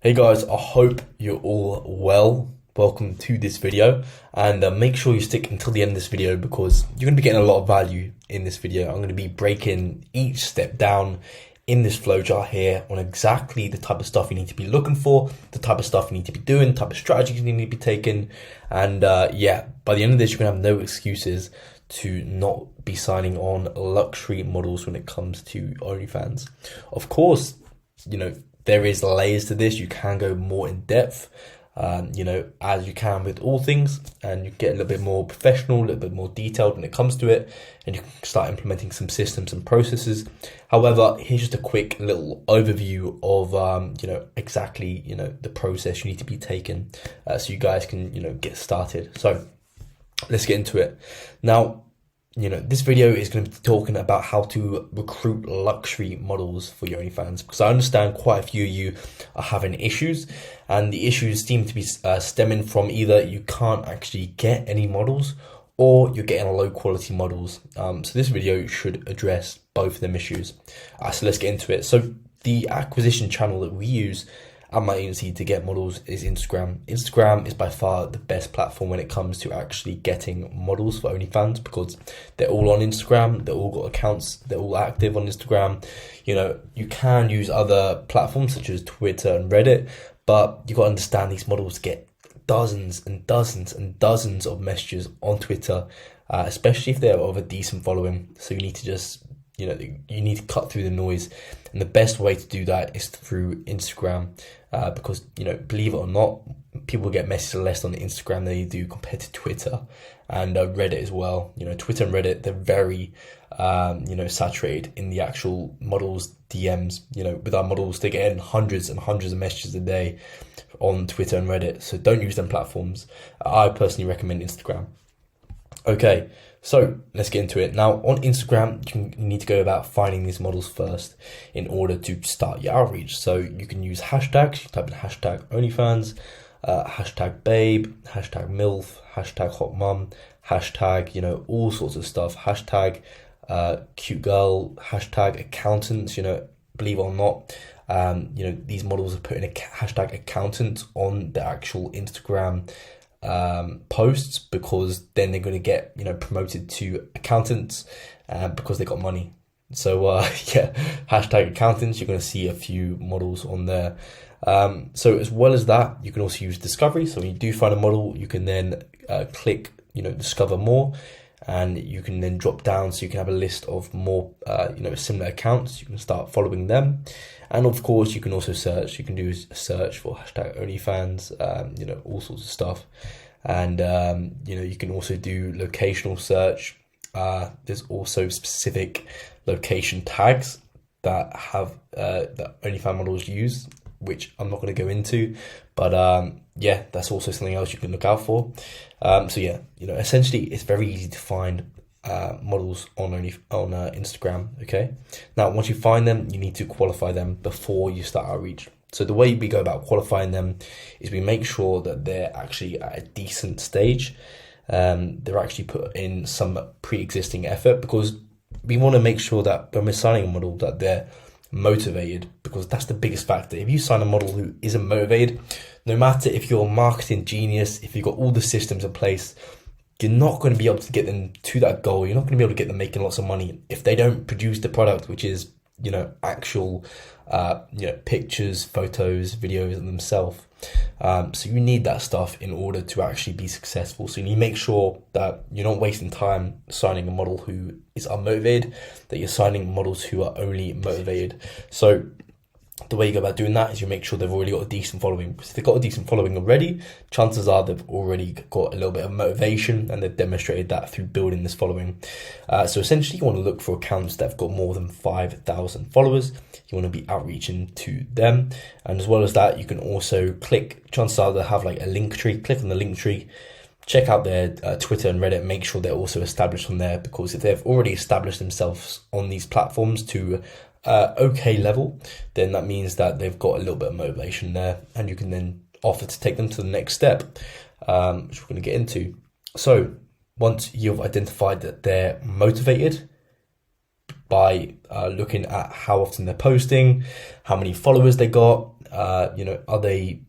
Hey guys, I hope you're all well. Welcome to this video, and make sure you stick until the end of this video because you're going to be getting a lot of value in this video. I'm going to be breaking each step down in this flowchart here on exactly the type of stuff you need to be looking for, the type of stuff you need to be doing, the type of strategies you need to be taking. And yeah, by the end of this, you're going to have no excuses to not be signing on luxury models when it comes to OnlyFans. Of course, there is layers to this. You can go more in depth, as you can with all things, and you get a little bit more professional, a little bit more detailed when it comes to it, and you can start implementing some systems and processes. However, here's just a quick little overview of, exactly, the process you need to be taking, so you guys can, get started. So let's get into it. Now, this video is going to be talking about how to recruit luxury models for your OnlyFans, because I understand quite a few of you are having issues, and the issues seem to be stemming from either you can't actually get any models or you're getting low quality models. So this video should address both of them issues. So let's get into it. So the acquisition channel that we use at my agency to get models is Instagram. Instagram is by far the best platform when it comes to actually getting models for OnlyFans, because they're all on Instagram, they've all got accounts, they're all active on Instagram. You can use other platforms such as Twitter and Reddit, but you got to understand these models get dozens and dozens and dozens of messages on Twitter, especially if they're of a decent following. So you need to just you need to cut through the noise, and the best way to do that is through Instagram, because believe it or not, people get messages less on Instagram than they do compared to Twitter and Reddit as well. Twitter and Reddit, they're very saturated in the actual models DMs. With our models, they're getting hundreds and hundreds of messages a day on Twitter and Reddit, so don't use them platforms. I personally recommend Instagram. Okay, so let's get into it. Now, on Instagram, you need to go about finding these models first in order to start your outreach. So you can use hashtags. You type in hashtag OnlyFans, hashtag babe, hashtag MILF, hashtag hot mum, hashtag, all sorts of stuff. Hashtag cute girl, hashtag accountants. Believe it or not, these models are putting a hashtag accountant on the actual Instagram posts, because then they're going to get promoted to accountants because they got money. So yeah, hashtag accountants, you're going to see a few models on there. So as well as that, you can also use discovery. So when you do find a model, you can then click discover more, and you can then drop down so you can have a list of more similar accounts. You can start following them. And of course, you can also search. You can do a search for hashtag OnlyFans, all sorts of stuff. And, you can also do locational search. There's also specific location tags that have that OnlyFans models use, which I'm not going to go into. But yeah, that's also something else you can look out for. So yeah, essentially, it's very easy to find models on Instagram. Okay, now once you find them, you need to qualify them before you start outreach. So the way we go about qualifying them is we make sure that they're actually at a decent stage. They're actually put in some pre-existing effort, because we want to make sure that when we're signing a model that they're motivated, because that's the biggest factor. If you sign a model who isn't motivated, no matter if you're a marketing genius, if you've got all the systems in place, you're not going to be able to get them to that goal. You're not going to be able to get them making lots of money if they don't produce the product, which is, actual, pictures, photos, videos of themselves. So you need that stuff in order to actually be successful. So you need to make sure that you're not wasting time signing a model who is unmotivated, that you're signing models who are only motivated. So the way you go about doing that is you make sure they've already got a decent following. Because if they've got a decent following already, chances are they've already got a little bit of motivation, and they've demonstrated that through building this following. So essentially, you want to look for accounts that have got more than 5,000 followers. You want to be outreaching to them. And as well as that, you can also click, chances are they'll have like a link tree. Click on the link tree, check out their Twitter and Reddit, make sure they're also established on there, because if they've already established themselves on these platforms to okay level, then that means that they've got a little bit of motivation there, and you can then offer to take them to the next step, which we're going to get into. So once you've identified that they're motivated, by looking at how often they're posting, how many followers they got, are they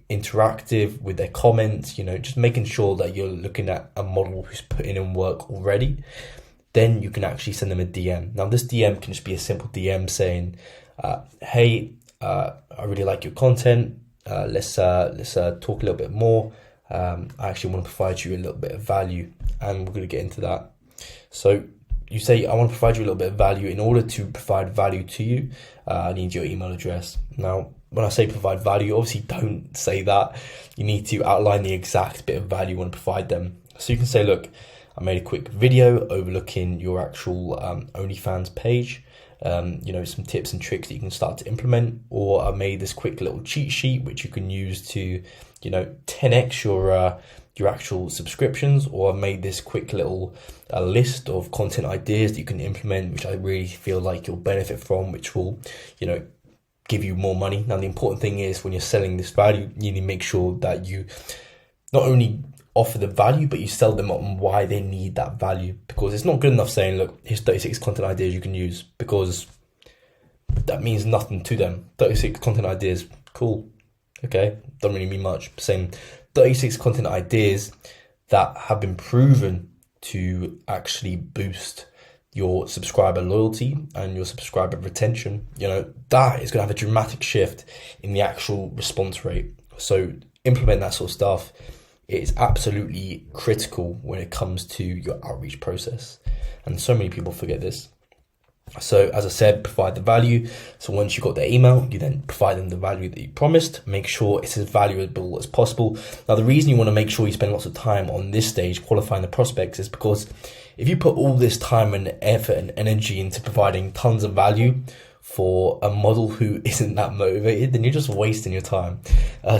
interactive with their comments, just making sure that you're looking at a model who's putting in work already. Then you can actually send them a DM. Now this DM can just be a simple DM saying, hey, I really like your content. Let's talk a little bit more. I actually want to provide you a little bit of value, and we're going to get into that. So you say, I want to provide you a little bit of value. In order to provide value to you, I need your email address. Now, when I say provide value, obviously don't say that. You need to outline the exact bit of value you want to provide them. So you can say, look, I made a quick video overlooking your actual OnlyFans page. Some tips and tricks that you can start to implement, or I made this quick little cheat sheet which you can use to 10x your actual subscriptions, or I made this quick little list of content ideas that you can implement, which I really feel like you'll benefit from, which will give you more money. Now the important thing is, when you're selling this value, you need to make sure that you not only offer the value, but you sell them on why they need that value. Because it's not good enough saying, look, here's 36 content ideas you can use, because that means nothing to them. 36 content ideas, cool, okay, don't really mean much. Saying 36 content ideas that have been proven to actually boost your subscriber loyalty and your subscriber retention, that is going to have a dramatic shift in the actual response rate. So implement that sort of stuff. It's absolutely critical when it comes to your outreach process, and so many people forget this. So as I said, provide the value. So once you got their email, you then provide them the value that you promised. Make sure it's as valuable as possible. Now, the reason you want to make sure you spend lots of time on this stage qualifying the prospects is because if you put all this time and effort and energy into providing tons of value for a model who isn't that motivated, then you're just wasting your time.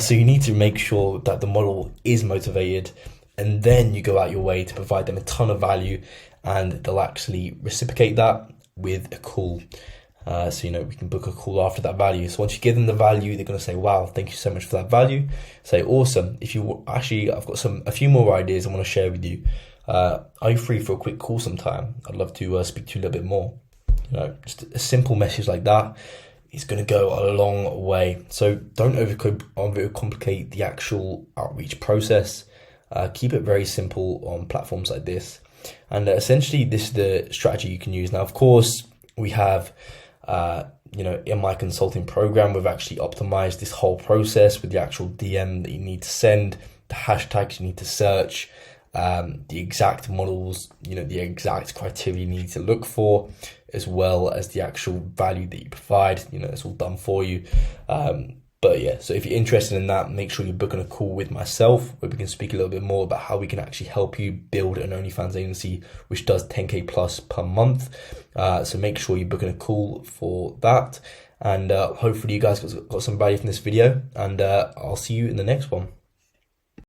So you need to make sure that the model is motivated, and then you go out your way to provide them a ton of value, and they'll actually reciprocate that with a call. We can book a call after that value. So once you give them the value, they're going to say, wow, thank you so much for that value. Say, awesome. If you actually, I've got a few more ideas I want to share with you. Are you free for a quick call sometime? I'd love to speak to you a little bit more. Just a simple message like that is going to go a long way. So don't overcomplicate the actual outreach process. Keep it very simple on platforms like this. And essentially, this is the strategy you can use. Now, of course, we have, in my consulting program, we've actually optimized this whole process with the actual DM that you need to send, the hashtags you need to search, the exact models, the exact criteria you need to look for, as well as the actual value that you provide. It's all done for you. But yeah, so if you're interested in that, make sure you're booking a call with myself where we can speak a little bit more about how we can actually help you build an OnlyFans agency, which does 10K plus per month. So make sure you're booking a call for that. And hopefully you guys got some value from this video, and I'll see you in the next one.